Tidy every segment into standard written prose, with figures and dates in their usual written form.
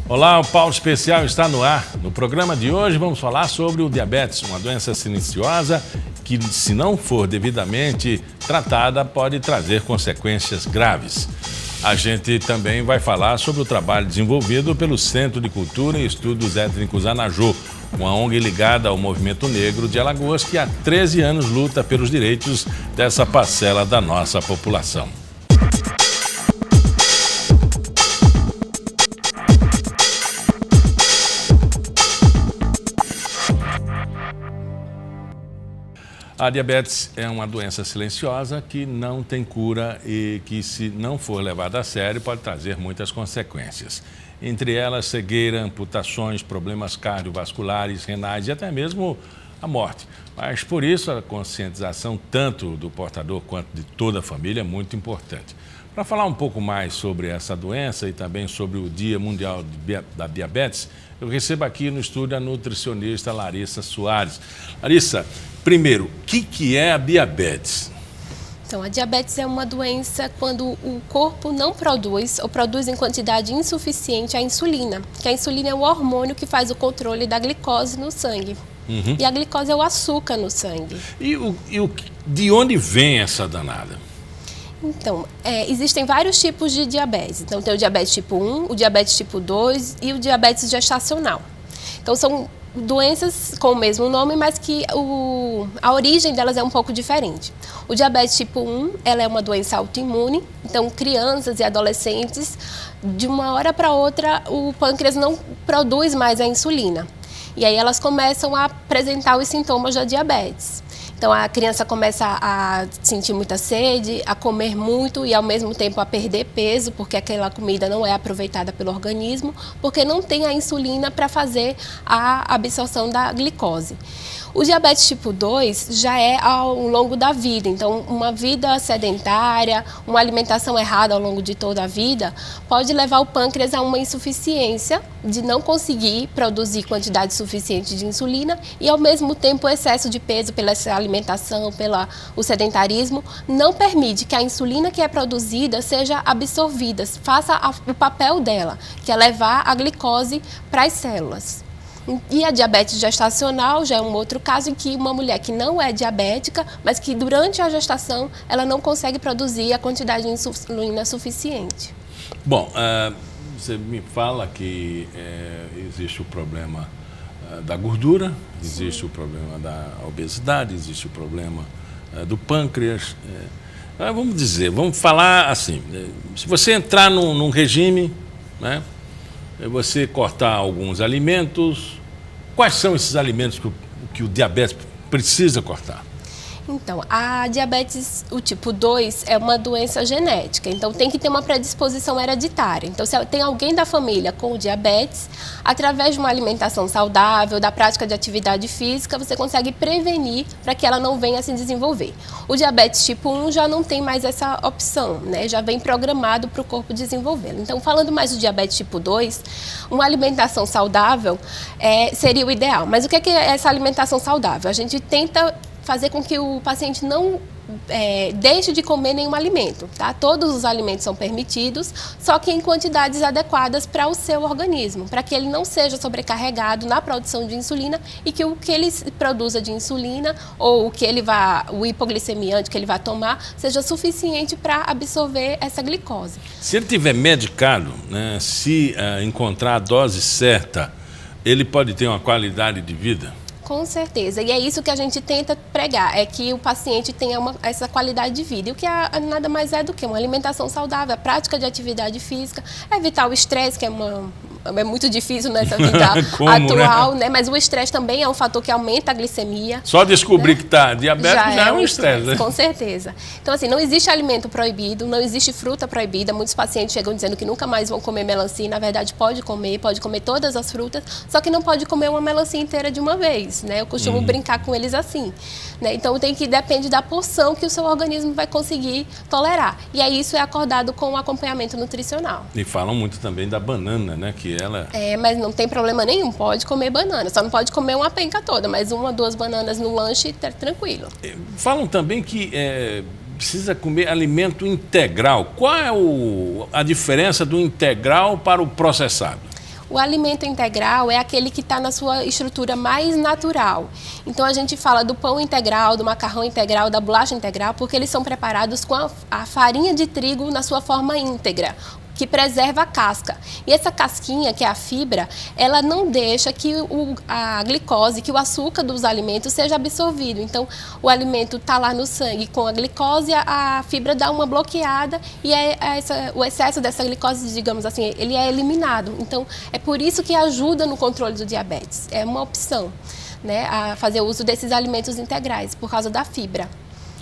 Olá, o Paulo Especial está no ar. No programa de hoje vamos falar sobre o diabetes, uma doença silenciosa que, se não for devidamente tratada, pode trazer consequências graves. A gente também vai falar sobre o trabalho desenvolvido pelo Centro de Cultura e Estudos Étnicos Anajô, uma ONG ligada ao movimento negro de Alagoas que há 13 anos luta pelos direitos dessa parcela da nossa população. A diabetes é uma doença silenciosa que não tem cura e que, se não for levada a sério, pode trazer muitas consequências. Entre elas, cegueira, amputações, problemas cardiovasculares, renais e até mesmo a morte. Mas, por isso, a conscientização tanto do portador quanto de toda a família é muito importante. Para falar um pouco mais sobre essa doença e também sobre o Dia Mundial da Diabetes, eu recebo aqui no estúdio a nutricionista Larissa Soares. Larissa, primeiro, o que é a diabetes? Então, a diabetes é uma doença quando o corpo não produz ou produz em quantidade insuficiente a insulina, que a insulina é o hormônio que faz o controle da glicose no sangue. E a glicose é o açúcar no sangue. De onde vem essa danada? Então, existem vários tipos de diabetes. Então, tem o diabetes tipo 1, o diabetes tipo 2 e o diabetes gestacional. Então, são doenças com o mesmo nome, mas que a origem delas é um pouco diferente. O diabetes tipo 1, ela é uma doença autoimune, então crianças e adolescentes, de uma hora para outra, o pâncreas não produz mais a insulina. E aí elas começam a apresentar os sintomas da diabetes. Então, a criança começa a sentir muita sede, a comer muito e, ao mesmo tempo, a perder peso, porque aquela comida não é aproveitada pelo organismo, porque não tem a insulina para fazer a absorção da glicose. O diabetes tipo 2 já é ao longo da vida, então uma vida sedentária, uma alimentação errada ao longo de toda a vida pode levar o pâncreas a uma insuficiência de não conseguir produzir quantidade suficiente de insulina e, ao mesmo tempo, o excesso de peso pela alimentação, pelo sedentarismo, não permite que a insulina que é produzida seja absorvida, faça o papel dela, que é levar a glicose para as células. E a diabetes gestacional já é um outro caso em que uma mulher que não é diabética, mas que durante a gestação ela não consegue produzir a quantidade de insulina suficiente. Bom, você me fala que existe o problema da gordura, existe o problema da obesidade, existe o problema do pâncreas. Vamos falar assim, se você entrar num regime, né, você cortar alguns alimentos, quais são esses alimentos que o diabetes precisa cortar? Então, a diabetes, o tipo 2, é uma doença genética, então tem que ter uma predisposição hereditária. Então, se tem alguém da família com diabetes, através de uma alimentação saudável, da prática de atividade física, você consegue prevenir para que ela não venha a se desenvolver. O diabetes tipo 1 já não tem mais essa opção, né? Já vem programado para o corpo desenvolvê-lo. Então, falando mais do diabetes tipo 2, uma alimentação saudável seria o ideal. Mas o que é essa alimentação saudável? A gente tenta fazer com que o paciente não deixe de comer nenhum alimento, tá? Todos os alimentos são permitidos, só que em quantidades adequadas para o seu organismo, para que ele não seja sobrecarregado na produção de insulina e que o que ele produza de insulina ou o hipoglicemiante que ele vai tomar seja suficiente para absorver essa glicose. Se ele tiver medicado, né, se encontrar a dose certa, ele pode ter uma qualidade de vida? Com certeza, e é isso que a gente tenta pregar, é que o paciente tenha essa qualidade de vida. E o que nada mais é do que uma alimentação saudável, a prática de atividade física, evitar o estresse, que é muito difícil nessa vida atual, né? Mas o estresse também é um fator que aumenta a glicemia. Só descobrir, né, que está diabético já é um estresse, né? Com certeza. Então, assim, não existe alimento proibido, não existe fruta proibida. Muitos pacientes chegam dizendo que nunca mais vão comer melancia. Na verdade, pode comer todas as frutas, só que não pode comer uma melancia inteira de uma vez, né? Eu costumo brincar com eles assim, né? Então, depende da porção que o seu organismo vai conseguir tolerar. E aí isso é acordado com o acompanhamento nutricional. E falam muito também da banana, né? Que ela... mas não tem problema nenhum, pode comer banana. Só não pode comer uma penca toda, mas 1 ou 2 bananas no lanche, tá tranquilo. Falam também que precisa comer alimento integral. Qual é a diferença do integral para o processado? O alimento integral é aquele que está na sua estrutura mais natural. Então, a gente fala do pão integral, do macarrão integral, da bolacha integral, porque eles são preparados com a farinha de trigo na sua forma íntegra, que preserva a casca. E essa casquinha, que é a fibra, ela não deixa que a glicose, que o açúcar dos alimentos seja absorvido. Então, o alimento está lá no sangue com a glicose, a fibra dá uma bloqueada e o excesso dessa glicose, digamos assim, ele é eliminado. Então, é por isso que ajuda no controle do diabetes. É uma opção, né, a fazer uso desses alimentos integrais, por causa da fibra.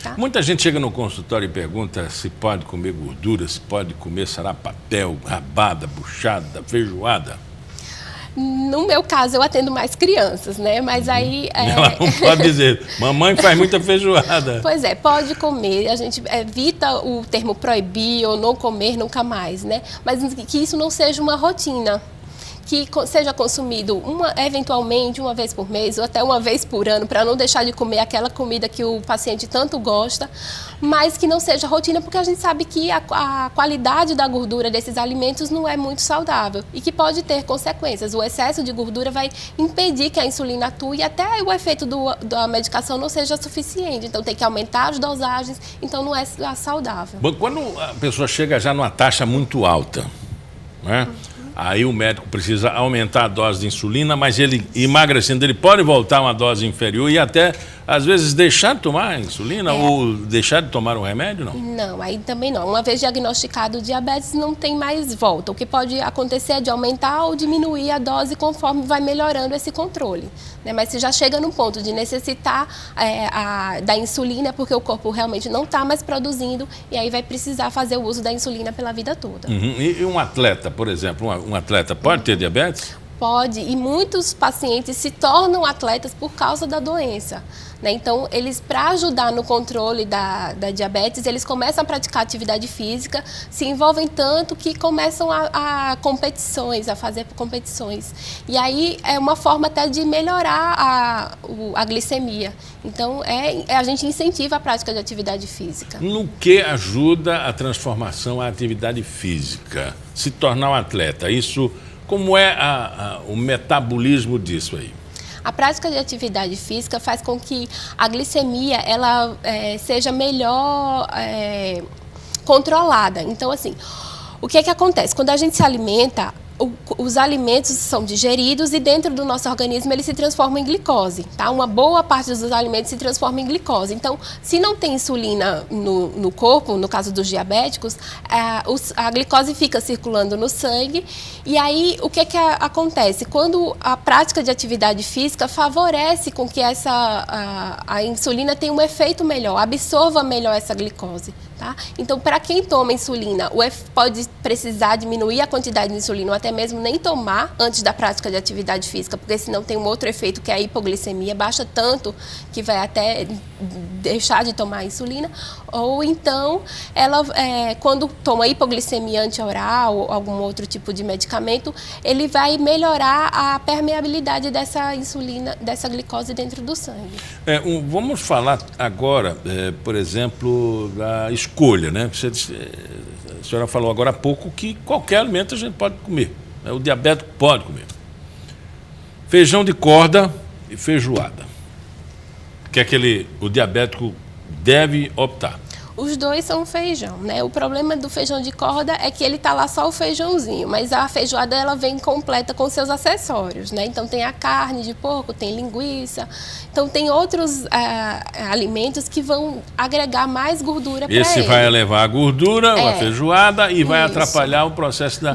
Tá? Muita gente chega no consultório e pergunta se pode comer gordura, se pode comer sarapatel, rabada, buchada, feijoada. No meu caso, eu atendo mais crianças, né? Mas aí... Ela não pode dizer, mamãe faz muita feijoada. Pois é, pode comer, a gente evita o termo proibir ou não comer nunca mais, né? Mas que isso não seja uma rotina. Que seja consumido eventualmente uma vez por mês ou até uma vez por ano, para não deixar de comer aquela comida que o paciente tanto gosta, mas que não seja rotina, porque a gente sabe que a qualidade da gordura desses alimentos não é muito saudável e que pode ter consequências. O excesso de gordura vai impedir que a insulina atue e até o efeito da medicação não seja suficiente. Então tem que aumentar as dosagens, então não é saudável. Bom, quando a pessoa chega já numa taxa muito alta, né? Aí o médico precisa aumentar a dose de insulina, mas ele, emagrecendo, ele pode voltar a uma dose inferior e até, às vezes, deixar de tomar a insulina ou deixar de tomar o remédio, não? Não, aí também não. Uma vez diagnosticado o diabetes, não tem mais volta. O que pode acontecer é de aumentar ou diminuir a dose conforme vai melhorando esse controle, né? Mas se já chega no ponto de necessitar da insulina, porque o corpo realmente não está mais produzindo, e aí vai precisar fazer o uso da insulina pela vida toda. Uhum. E um atleta, por exemplo, um atleta pode ter diabetes? Pode, e muitos pacientes se tornam atletas por causa da doença, né? Então, eles, para ajudar no controle da diabetes, eles começam a praticar atividade física, se envolvem tanto que começam a competições, a fazer competições. E aí é uma forma até de melhorar a glicemia. Então, a gente incentiva a prática de atividade física. No que ajuda a transformação, a atividade física? Se tornar um atleta, isso... Como é o metabolismo disso aí? A prática de atividade física faz com que a glicemia ela seja melhor controlada. Então, assim, o que é que acontece? Quando a gente se alimenta, os alimentos são digeridos e dentro do nosso organismo eles se transformam em glicose, tá? Uma boa parte dos alimentos se transforma em glicose. Então, se não tem insulina no corpo, no caso dos diabéticos, a glicose fica circulando no sangue e aí o que acontece? Quando a prática de atividade física favorece com que a insulina tenha um efeito melhor, absorva melhor essa glicose. Tá? Então, para quem toma insulina, pode precisar diminuir a quantidade de insulina ou até mesmo nem tomar antes da prática de atividade física, porque senão tem um outro efeito que é a hipoglicemia, baixa tanto que vai até deixar de tomar a insulina. Ou então, ela, quando toma hipoglicemia antioral ou algum outro tipo de medicamento, ele vai melhorar a permeabilidade dessa insulina, dessa glicose dentro do sangue. Vamos falar agora, por exemplo, da escolha, né? A senhora falou agora há pouco que qualquer alimento a gente pode comer, né? O diabético pode comer. Feijão de corda e feijoada. Que é o diabético deve optar. Os dois são feijão, né? O problema do feijão de corda é que ele tá lá só o feijãozinho, mas a feijoada ela vem completa com seus acessórios, né? Então tem a carne de porco, tem linguiça, então tem outros alimentos que vão agregar mais gordura para ele. Esse vai levar a gordura, a feijoada, e vai atrapalhar o processo do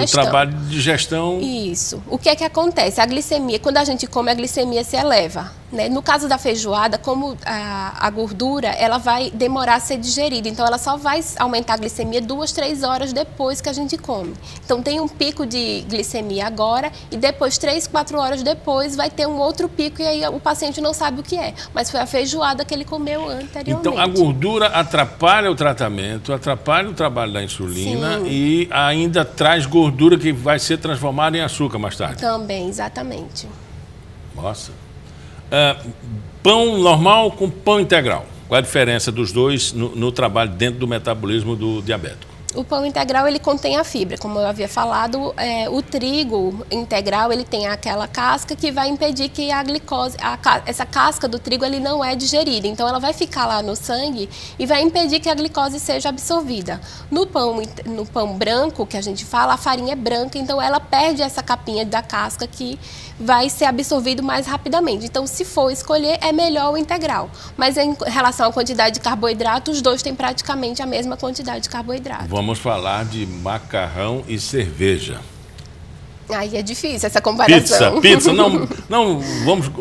trabalho de digestão. Isso. O que é que acontece? A glicemia, quando a gente come, a glicemia se eleva, né? No caso da feijoada, como a gordura, ela vai demorar a ser digerida, então ela só vai aumentar a glicemia 2, 3 horas depois que a gente come. Então tem um pico de glicemia agora e depois 3, 4 horas depois vai ter um outro pico e aí o paciente não sabe o que é, mas foi a feijoada que ele comeu anteriormente. Então a gordura atrapalha o tratamento, atrapalha o trabalho da insulina. Sim. E ainda traz gordura que vai ser transformada em açúcar mais tarde. Também, exatamente. Nossa. Pão normal com pão integral. Qual a diferença dos dois no trabalho dentro do metabolismo do diabético? O pão integral, ele contém a fibra, como eu havia falado, o trigo integral, ele tem aquela casca que vai impedir que a glicose, essa casca do trigo, ele não é digerida, então ela vai ficar lá no sangue e vai impedir que a glicose seja absorvida. No pão branco, que a gente fala, a farinha é branca, então ela perde essa capinha da casca que vai ser absorvido mais rapidamente. Então, se for escolher, é melhor o integral. Mas em relação à quantidade de carboidrato, os dois têm praticamente a mesma quantidade de carboidrato. Vamos falar de macarrão e cerveja. Aí é difícil essa comparação. Pizza, não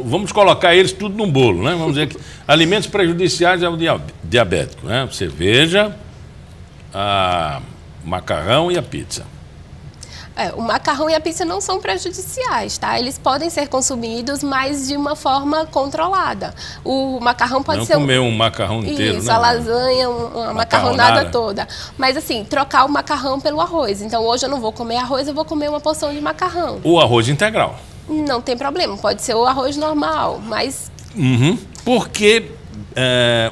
vamos colocar eles tudo num bolo, né? Vamos dizer que alimentos prejudiciais ao diabético, né? Cerveja, macarrão e a pizza. O macarrão e a pizza não são prejudiciais, tá? Eles podem ser consumidos, mas de uma forma controlada. O macarrão pode ser... Não comer um macarrão inteiro, Isso, a lasanha, uma macarronada toda. Mas assim, trocar o macarrão pelo arroz. Então hoje eu não vou comer arroz, eu vou comer uma porção de macarrão. O arroz integral. Não tem problema, pode ser o arroz normal, mas... Porque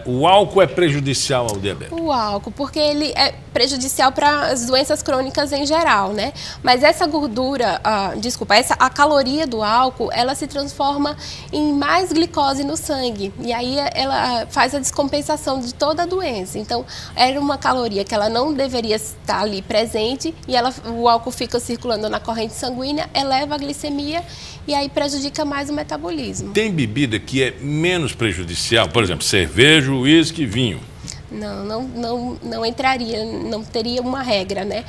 o álcool é prejudicial ao diabetes? O álcool, porque ele é prejudicial para as doenças crônicas em geral, né? Mas essa gordura, a caloria do álcool, ela se transforma em mais glicose no sangue. E aí ela faz a descompensação de toda a doença. Então, era uma caloria que ela não deveria estar ali presente e o álcool fica circulando na corrente sanguínea, eleva a glicemia e aí prejudica mais o metabolismo. Tem bebida que é menos prejudicial? Por exemplo, cerveja, uísque, vinho. Não entraria, não teria uma regra, né?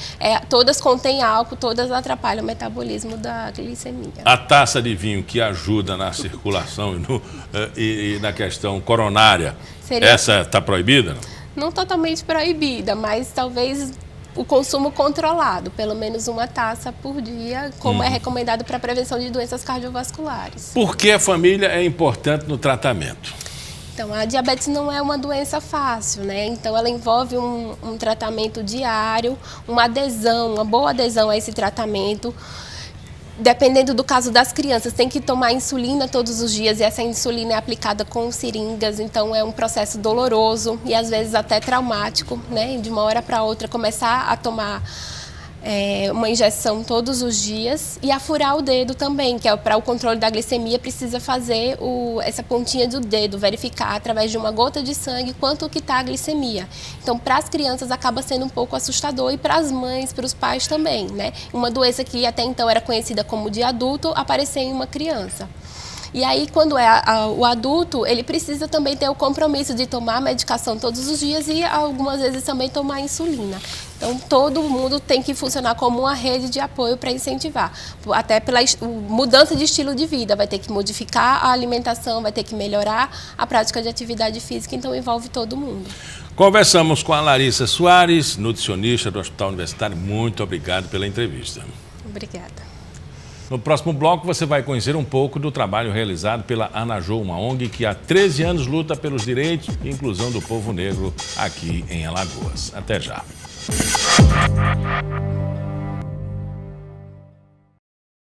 Todas contêm álcool, todas atrapalham o metabolismo da glicemia. A taça de vinho que ajuda na circulação e na questão coronária, essa está proibida? Não totalmente proibida, mas talvez o consumo controlado, pelo menos uma taça por dia, como é recomendado para a prevenção de doenças cardiovasculares. Por que a família é importante no tratamento? Então, a diabetes não é uma doença fácil, né? Então, ela envolve um tratamento diário, uma boa adesão a esse tratamento. Dependendo do caso das crianças, tem que tomar insulina todos os dias e essa insulina é aplicada com seringas, então é um processo doloroso e às vezes até traumático, né? De uma hora para outra começar a tomar uma injeção todos os dias e a furar o dedo também, que é para o controle da glicemia, precisa fazer essa pontinha do dedo, verificar através de uma gota de sangue quanto que está a glicemia. Então, para as crianças acaba sendo um pouco assustador e para as mães, para os pais também, né? Uma doença que até então era conhecida como de adulto, aparecer em uma criança. E aí, quando é o adulto, ele precisa também ter o compromisso de tomar a medicação todos os dias e algumas vezes também tomar insulina. Então, todo mundo tem que funcionar como uma rede de apoio para incentivar. Até pela mudança de estilo de vida, vai ter que modificar a alimentação, vai ter que melhorar a prática de atividade física, então envolve todo mundo. Conversamos com a Larissa Soares, nutricionista do Hospital Universitário. Muito obrigado pela entrevista. Obrigada. No próximo bloco, você vai conhecer um pouco do trabalho realizado pela Anajô, uma ONG que há 13 anos luta pelos direitos e inclusão do povo negro aqui em Alagoas. Até já.